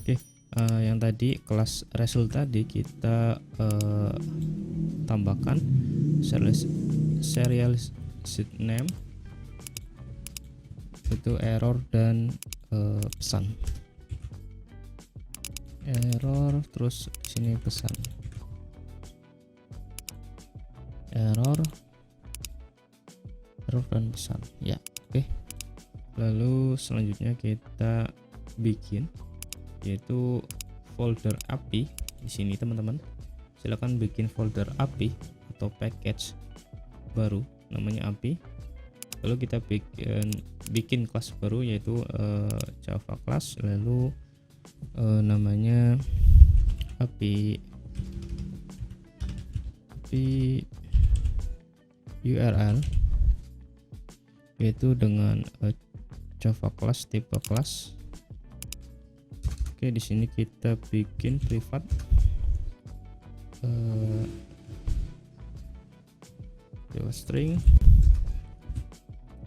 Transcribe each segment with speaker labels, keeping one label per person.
Speaker 1: Oke, yang tadi kelas result tadi kita tambahkan serial sheet name itu error dan pesan. Error terus sini pesan. Error dan pesan. Ya, oke. Lalu selanjutnya kita bikin yaitu folder API di sini teman-teman. Silakan bikin folder API atau package baru namanya API. Lalu kita bikin kelas baru yaitu Java class, lalu namanya API URL yaitu dengan Java class tipe class. Oke, di sini kita bikin privat Java string,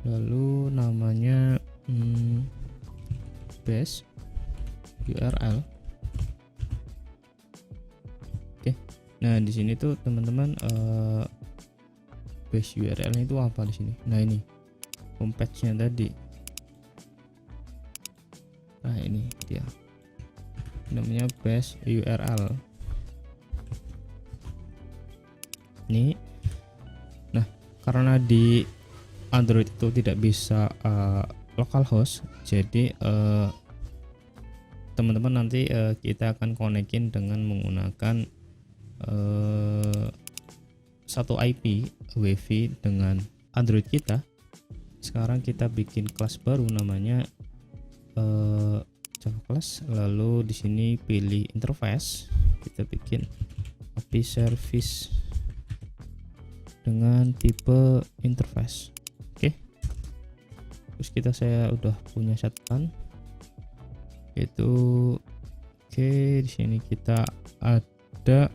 Speaker 1: lalu namanya base URL. Oke, nah di sini tuh teman-teman base URL itu apa di sini? Nah ini homepage-nya tadi. Nah ini dia namanya base URL ini. Nah karena di Android itu tidak bisa localhost, jadi teman-teman nanti kita akan konekin dengan menggunakan satu IP WiFi dengan Android kita. Sekarang kita bikin kelas baru namanya Java class, lalu di sini pilih interface, kita bikin API service dengan tipe interface. Oke, terus saya udah punya shotgun itu. Oke, di sini kita ada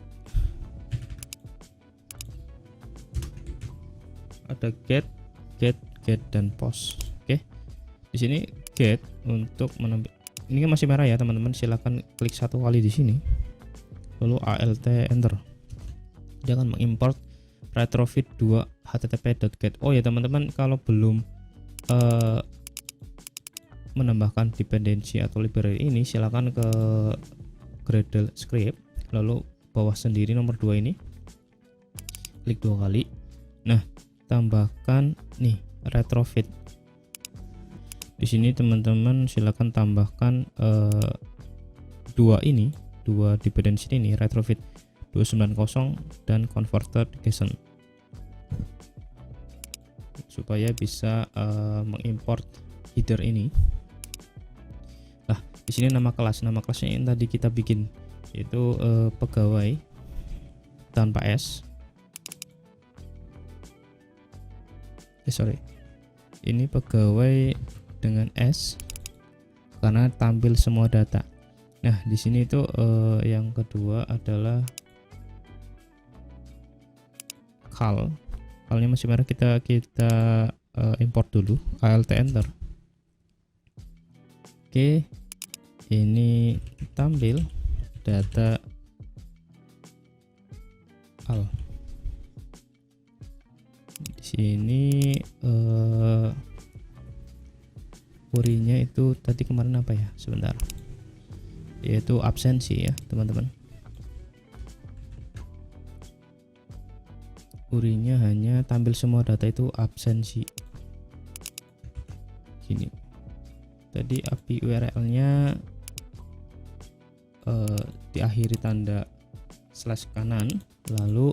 Speaker 1: get dan post. Oke, di sini get untuk menampilkan, ini kan masih merah ya teman-teman, silahkan klik satu kali di sini lalu alt enter. Dia akan mengimport retrofit 2 http.get. Oh ya teman-teman, kalau belum menambahkan dependensi atau library ini, silahkan ke Gradle script, lalu bawah sendiri nomor 2 ini klik 2 kali. Nah, tambahkan nih retrofit. Di sini teman-teman silakan tambahkan dua dependensi ini, retrofit 290 dan converter JSON, supaya bisa mengimport header ini. Nah, di sini nama kelasnya yang tadi kita bikin yaitu pegawai tanpa S. Ini pegawai dengan S karena tampil semua data. Nah, di sini itu yang kedua adalah calnya masih merah, kita import dulu, alt enter. Oke, ini tampil data al. Di sini query-nya itu tadi kemarin apa ya, sebentar, yaitu absensi ya teman-teman. Query-nya hanya tampil semua data itu absensi. Gini tadi API URL-nya diakhiri tanda slash kanan, lalu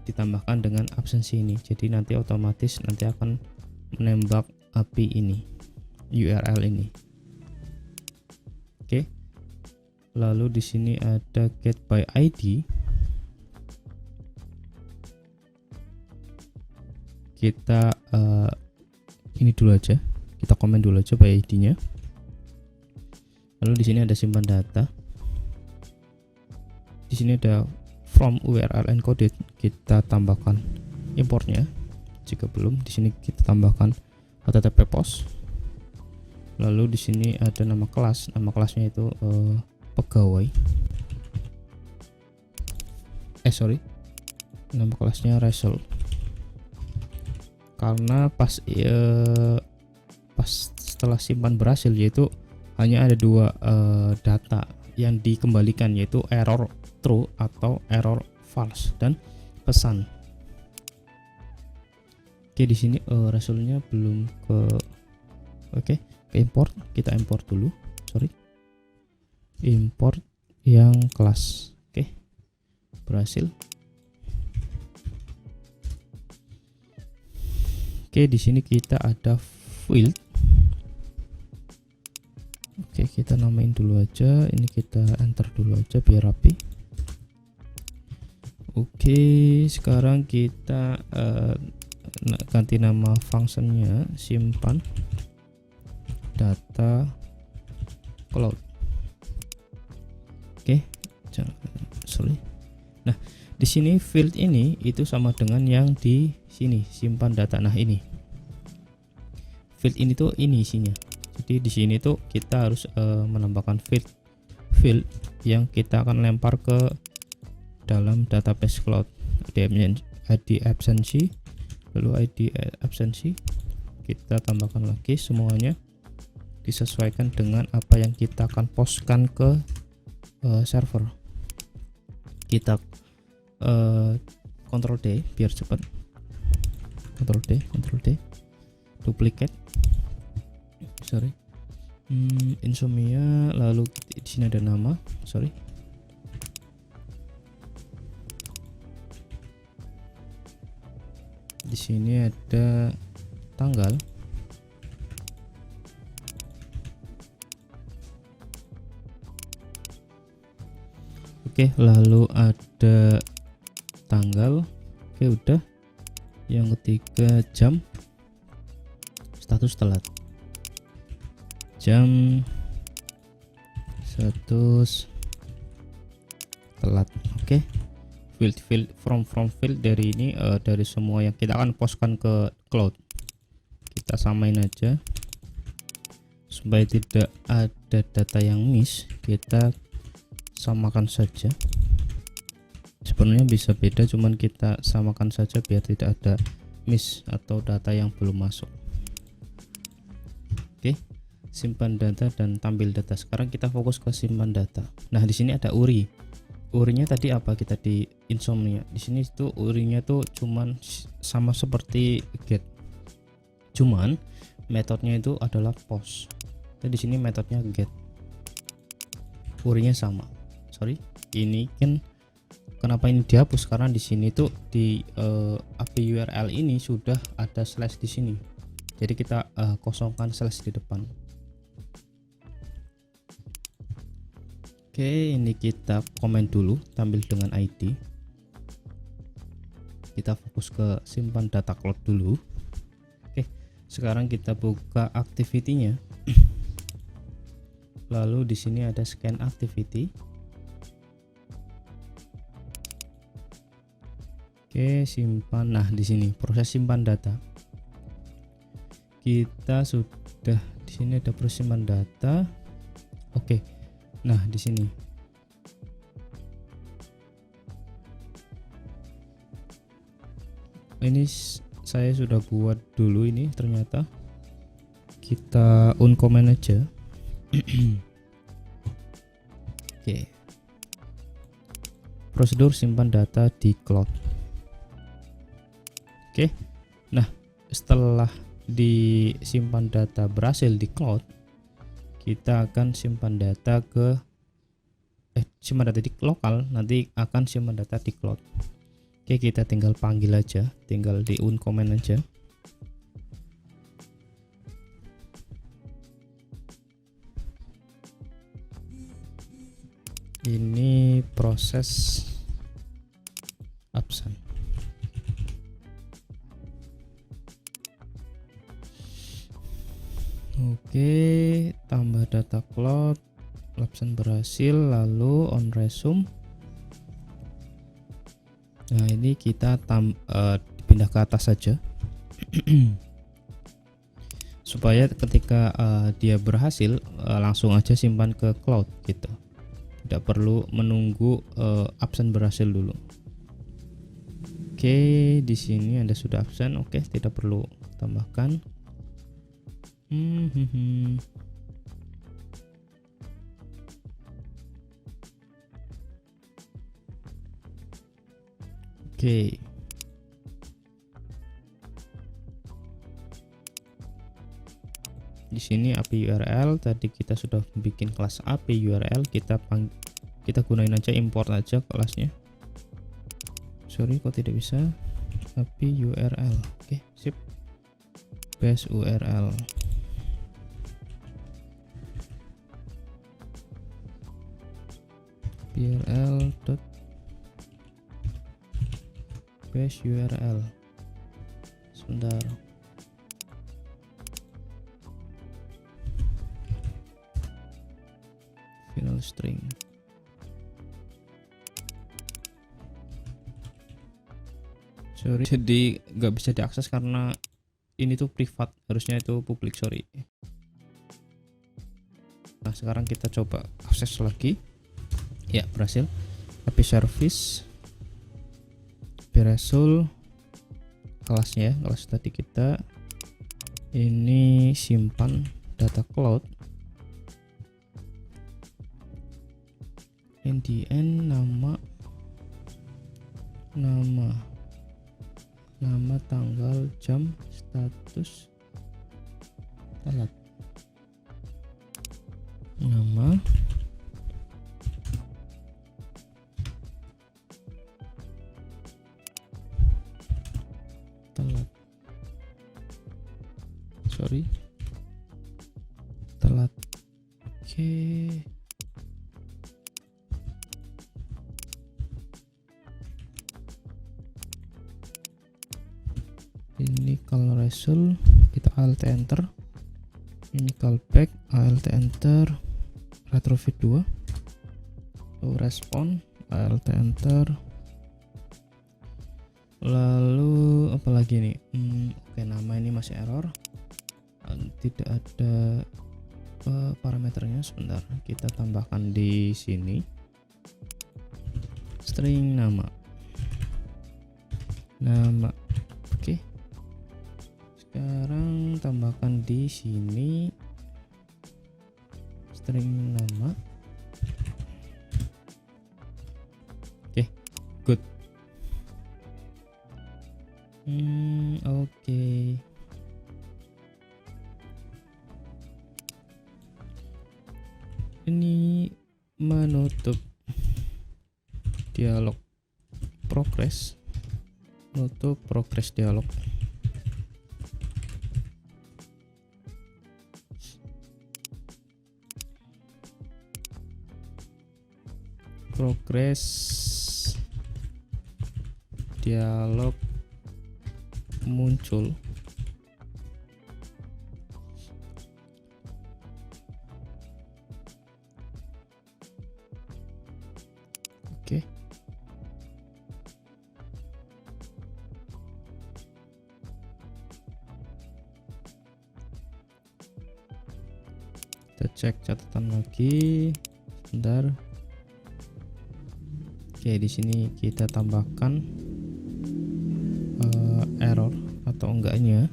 Speaker 1: ditambahkan dengan absensi ini, jadi nanti otomatis nanti akan menembak API ini, URL ini. Oke, lalu di sini ada get by ID. Kita ini dulu aja, kita komen dulu aja by ID-nya. Lalu di sini ada simpan data. Di sini ada from URL encoded, kita tambahkan importnya. Jika belum, di sini kita tambahkan http post. Lalu di sini ada nama kelas, nama kelasnya itu pegawai. Nama kelasnya result. Karena pas setelah simpan berhasil, yaitu hanya ada dua data yang dikembalikan, yaitu error true atau error false dan pesan. Oke, di sini resultnya belum ke import. Kita import dulu. Import yang kelas. Oke, berhasil. Oke, di sini kita ada field. Oke, kita namain dulu aja. Ini kita enter dulu aja biar rapi. Oke, sekarang kita ganti nama functionnya, simpan data cloud. Oke, nah di sini field ini itu sama dengan yang di sini, simpan data. Nah, ini field ini tuh ini isinya. Jadi di sini tuh kita harus menambahkan field yang kita akan lempar ke dalam database cloud. ID absensi, lalu ID absensi kita tambahkan lagi, semuanya disesuaikan dengan apa yang kita akan postkan ke server. Kita Ctrl D biar cepat. Ctrl D duplicate, insomnia, lalu di sini ada nama, di sini ada tanggal, oke, lalu ada tanggal, oke, udah. Yang ketiga jam, status telat, jam, status telat. Oke, field from field dari ini dari semua yang kita akan postkan ke cloud, kita samain aja supaya tidak ada data yang miss. Kita samakan saja, sebenarnya bisa beda, cuman kita samakan saja biar tidak ada miss atau data yang belum masuk. Oke, simpan data dan tampil data. Sekarang kita fokus ke simpan data. Nah, di sini ada URI. URI-nya tadi apa, kita di insomnia. Di sini tuh URI-nya tuh cuman sama seperti get, cuman metodenya itu adalah post. Dan di sini metodnya get. URI-nya sama. Ini kan kenapa ini dihapus, karena di sini tuh di API URL ini sudah ada slash di sini. Jadi kita kosongkan slash di depan. Oke, ini kita komen dulu tampil dengan ID. Kita fokus ke simpan data cloud dulu. Oke, sekarang kita buka activity-nya. Lalu di sini ada scan activity. Oke, simpan. Nah, di sini proses simpan data. Kita sudah di sini ada proses simpan data. Oke. Nah, di sini ini saya sudah buat dulu ini, ternyata kita uncomment aja. Oke. Prosedur simpan data di cloud. Oke, nah setelah disimpan data berhasil di cloud, kita akan simpan data ke simpan data di lokal, nanti akan simpan data di cloud. Oke, kita tinggal panggil aja, tinggal di uncomment aja. Ini proses absen. Oke, tambah data cloud, absen berhasil, lalu on resume. Nah, ini kita pindah ke atas saja. supaya ketika dia berhasil langsung aja simpan ke cloud gitu, tidak perlu menunggu absen berhasil dulu. Oke, di sini Anda sudah absen. Oke, tidak perlu tambahkan. Oke. Di sini API URL tadi kita sudah bikin kelas API URL, kita gunain aja, import aja kelasnya. Sorry kok tidak bisa. API URL. Oke, sip. Base URL. URL dot base URL. Sebentar. Final string. Sorry, jadi nggak bisa diakses karena ini tuh privat, harusnya itu public. Sorry. Nah, sekarang kita coba akses lagi. Ya, berhasil. API service result kelasnya, kelas tadi kita ini simpan data cloud, NDN nama tanggal jam status telat, nama telat, sorry telat. Oke. Ini call result, kita alt enter, ini callback alt enter, retrofit 2, respon alt enter, lalu apa lagi nih? Oke, nama ini masih error, tidak ada parameternya. Sebentar, kita tambahkan di sini string nama. Oke. Sekarang tambahkan di sini string nama. Oke, good. Oke. Ini menutup dialog progress, menutup progress dialog. Progress dialog muncul. Oke. Kita cek catatan lagi. Bentar. Oke, di sini kita tambahkan error atau enggaknya.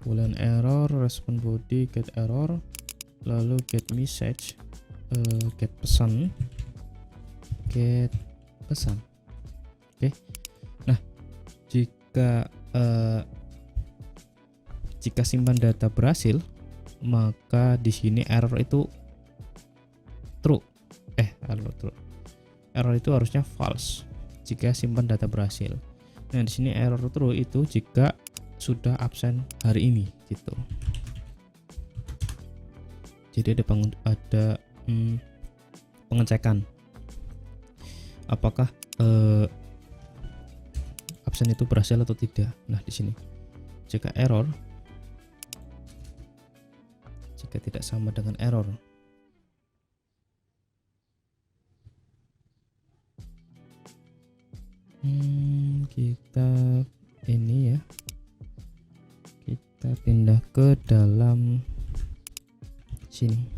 Speaker 1: Boolean error, respon body, get error, lalu get message, get pesan. Oke. Nah, jika simpan data berhasil, maka di sini error itu true. Error itu harusnya false jika simpan data berhasil. Nah, di sini error true itu jika sudah absen hari ini gitu. Jadi ada pengecekan apakah absen itu berhasil atau tidak. Nah, di sini jika tidak sama dengan error, Kita ini ya, kita pindah ke dalam sini.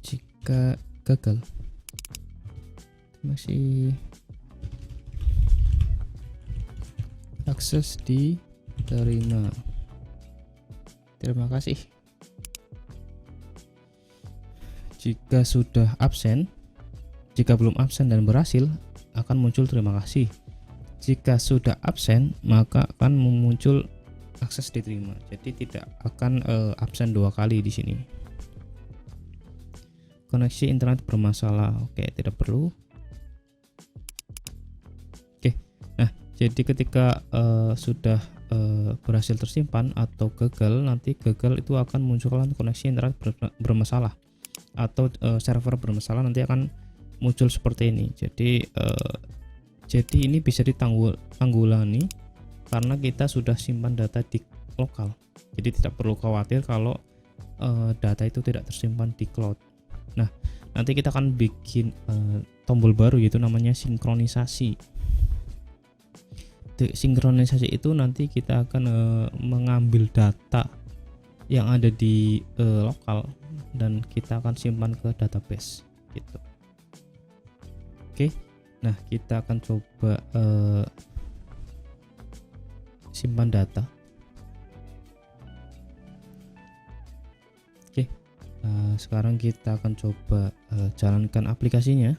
Speaker 1: Jika gagal, masih akses diterima. Terima kasih. Jika sudah absen, jika belum absen dan berhasil, akan muncul terima kasih. Jika sudah absen, maka akan muncul akses diterima. Jadi tidak akan absen 2 kali di sini. Koneksi internet bermasalah. Oke, tidak perlu. Oke. Nah, jadi ketika sudah berhasil tersimpan atau gagal, nanti gagal itu akan munculkan koneksi internet bermasalah atau server bermasalah, nanti akan muncul seperti ini. Jadi ini bisa ditanggulangi karena kita sudah simpan data di lokal. Jadi tidak perlu khawatir kalau data itu tidak tersimpan di cloud. Nah, nanti kita akan bikin tombol baru, yaitu namanya sinkronisasi. Sinkronisasi itu nanti kita akan mengambil data yang ada di lokal dan kita akan simpan ke database gitu. Oke, nah kita akan coba simpan data. Oke, sekarang kita akan coba jalankan aplikasinya.